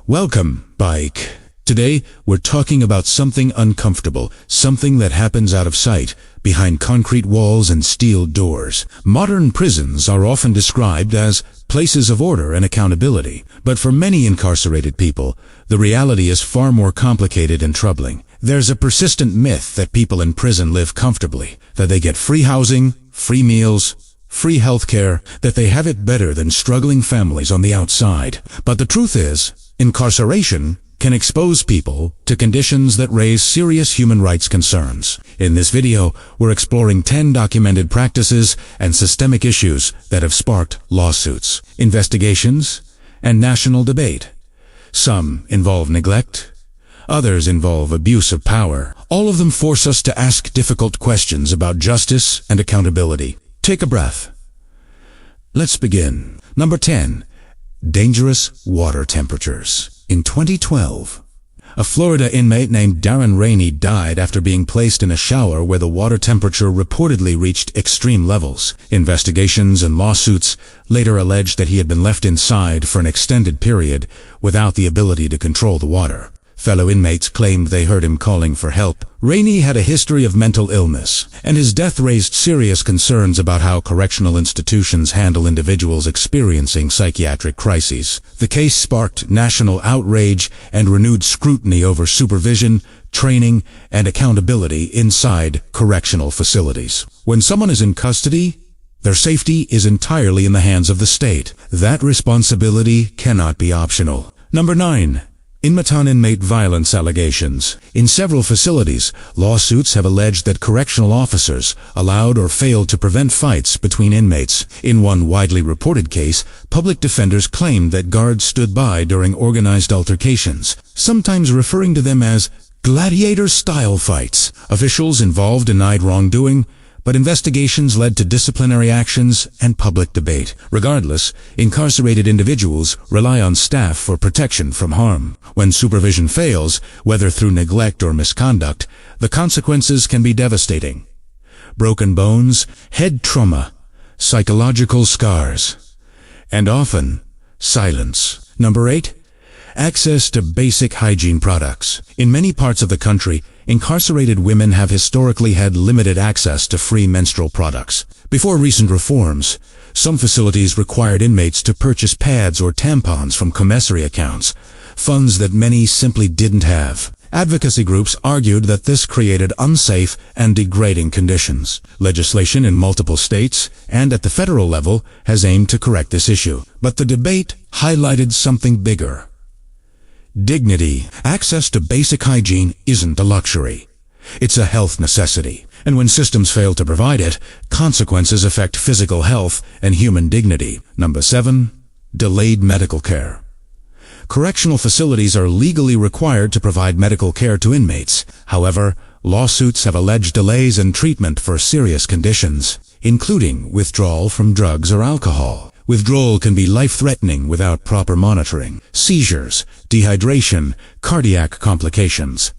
Welcome, Bike. Today, we're talking about something uncomfortable, something that happens out of sight, behind concrete walls and steel doors. Modern prisons are often described as places of order and accountability, but for many incarcerated people, the reality is far more complicated and troubling. There's a persistent myth that people in prison live comfortably, that they get free housing, free meals, free healthcare, that they have it better than struggling families on the outside. But the truth is, incarceration can expose people to conditions that raise serious human rights concerns. In this video, we're exploring 10 documented practices and systemic issues that have sparked lawsuits, investigations, and national debate. Some involve neglect, others involve abuse of power. All of them force us to ask difficult questions about justice and accountability. Take a breath. Let's begin. Number 10. Dangerous water temperatures. In 2012, a Florida inmate named Darren Rainey died after being placed in a shower where the water temperature reportedly reached extreme levels. Investigations and lawsuits later alleged that he had been left inside for an extended period without the ability to control the water. Fellow inmates claimed they heard him calling for help. Rainey had a history of mental illness, and his death raised serious concerns about how correctional institutions handle individuals experiencing psychiatric crises. The case sparked national outrage and renewed scrutiny over supervision, training, and accountability inside correctional facilities. When someone is in custody, their safety is entirely in the hands of the state. That responsibility cannot be optional. Number 9. Inmate-on-inmate violence allegations. In several facilities, lawsuits have alleged that correctional officers allowed or failed to prevent fights between inmates. In one widely reported case, public defenders claimed that guards stood by during organized altercations, sometimes referring to them as gladiator-style fights. Officials involved denied wrongdoing, but investigations led to disciplinary actions and public debate. Regardless, incarcerated individuals rely on staff for protection from harm. When supervision fails, whether through neglect or misconduct, the consequences can be devastating. Broken bones, head trauma, psychological scars, and often silence. Number 8. Access to basic hygiene products. In many parts of the country, incarcerated women have historically had limited access to free menstrual products. Before recent reforms, some facilities required inmates to purchase pads or tampons from commissary accounts, funds that many simply didn't have. Advocacy groups argued that this created unsafe and degrading conditions. Legislation in multiple states and at the federal level has aimed to correct this issue. But the debate highlighted something bigger. Dignity. Access to basic hygiene isn't a luxury. It's a health necessity. And when systems fail to provide it, consequences affect physical health and human dignity. Number 7. Delayed medical care. Correctional facilities are legally required to provide medical care to inmates. However, lawsuits have alleged delays in treatment for serious conditions, including withdrawal from drugs or alcohol. Withdrawal can be life-threatening without proper monitoring. Seizures, dehydration, cardiac complications.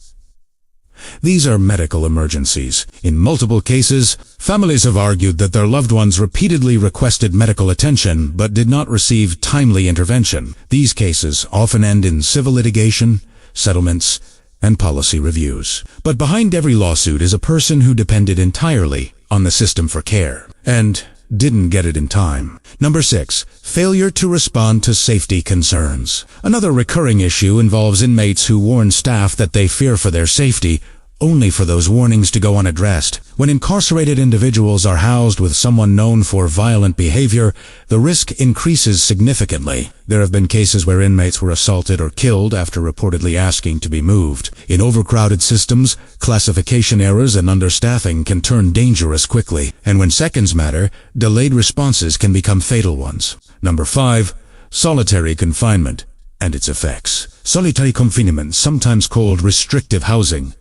These are medical emergencies. In multiple cases, families have argued that their loved ones repeatedly requested medical attention but did not receive timely intervention. These cases often end in civil litigation, settlements, and policy reviews. But behind every lawsuit is a person who depended entirely on the system for care and didn't get it in time. Number 6. Failure to respond to safety concerns. Another recurring issue involves inmates who warn staff that they fear for their safety, only for those warnings to go unaddressed. When incarcerated individuals are housed with someone known for violent behavior, the risk increases significantly. There have been cases where inmates were assaulted or killed after reportedly asking to be moved. In overcrowded systems, classification errors and understaffing can turn dangerous quickly. And when seconds matter, delayed responses can become fatal ones. Number 5. Solitary confinement and its effects. Solitary confinement, sometimes called restrictive housing,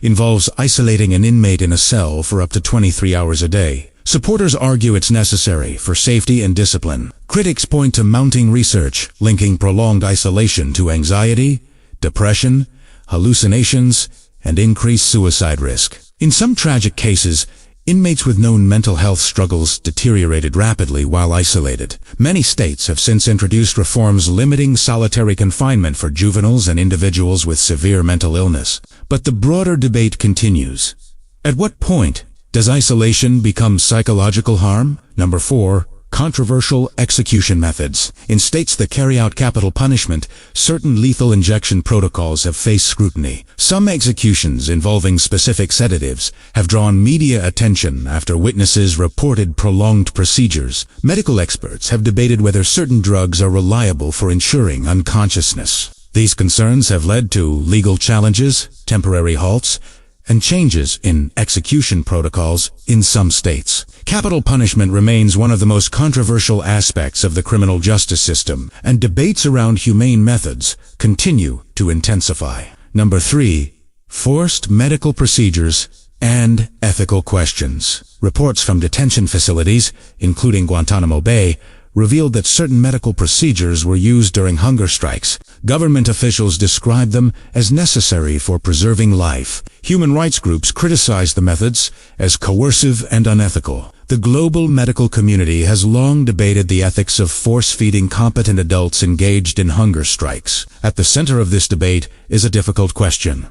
involves isolating an inmate in a cell for up to 23 hours a day. Supporters argue it's necessary for safety and discipline. Critics point to mounting research linking prolonged isolation to anxiety, depression, hallucinations, and increased suicide risk. In some tragic cases, Inmates with known mental health struggles deteriorated rapidly while isolated. Many states have since introduced reforms limiting solitary confinement for juveniles and individuals with severe mental illness. But the broader debate continues. At what point does isolation become psychological harm? Number 4. Controversial execution methods. In states that carry out capital punishment, certain lethal injection protocols have faced scrutiny. Some executions involving specific sedatives have drawn media attention after witnesses reported prolonged procedures. Medical experts have debated whether certain drugs are reliable for ensuring unconsciousness. These concerns have led to legal challenges, temporary halts, and changes in execution protocols in some states. Capital punishment remains one of the most controversial aspects of the criminal justice system, and debates around humane methods continue to intensify. Number 3. Forced medical procedures and ethical questions. Reports from detention facilities, including Guantanamo Bay, revealed that certain medical procedures were used during hunger strikes. Government officials described them as necessary for preserving life. Human rights groups criticized the methods as coercive and unethical. The global medical community has long debated the ethics of force-feeding competent adults engaged in hunger strikes. At the center of this debate is a difficult question.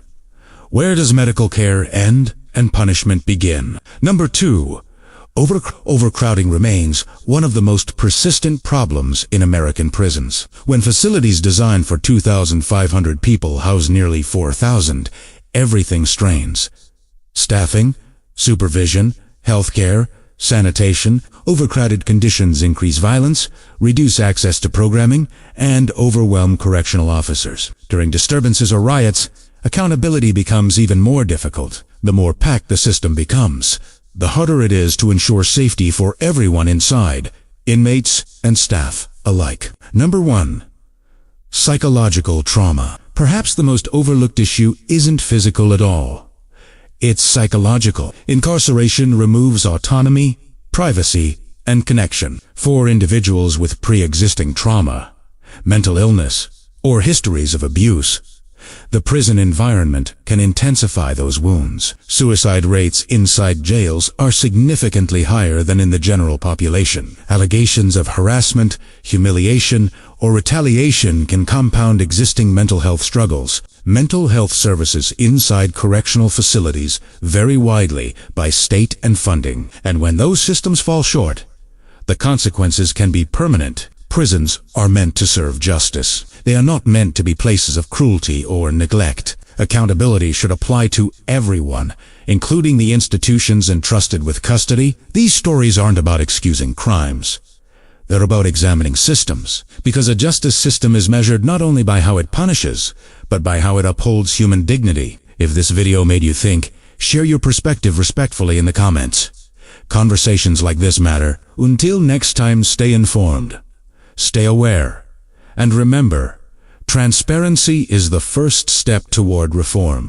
Where does medical care end and punishment begin? Number 2. Overcrowding remains one of the most persistent problems in American prisons. When facilities designed for 2,500 people house nearly 4,000, everything strains. Staffing, supervision, healthcare, sanitation, overcrowded conditions increase violence, reduce access to programming, and overwhelm correctional officers. During disturbances or riots, accountability becomes even more difficult. The more packed the system becomes, the harder it is to ensure safety for everyone inside, inmates and staff alike. Number 1. Psychological trauma. Perhaps the most overlooked issue isn't physical at all. It's psychological. Incarceration removes autonomy, privacy, and connection. For individuals with pre-existing trauma, mental illness, or histories of abuse, the prison environment can intensify those wounds. Suicide rates inside jails are significantly higher than in the general population. Allegations of harassment, humiliation, or retaliation can compound existing mental health struggles. Mental health services inside correctional facilities vary widely by state and funding, and when those systems fall short, the consequences can be permanent. Prisons are meant to serve justice. They are not meant to be places of cruelty or neglect. Accountability should apply to everyone, including the institutions entrusted with custody. These stories aren't about excusing crimes. They're about examining systems, because a justice system is measured not only by how it punishes, but by how it upholds human dignity. If this video made you think, share your perspective respectfully in the comments. Conversations like this matter. Until next time, stay informed. Stay aware, and remember, transparency is the first step toward reform.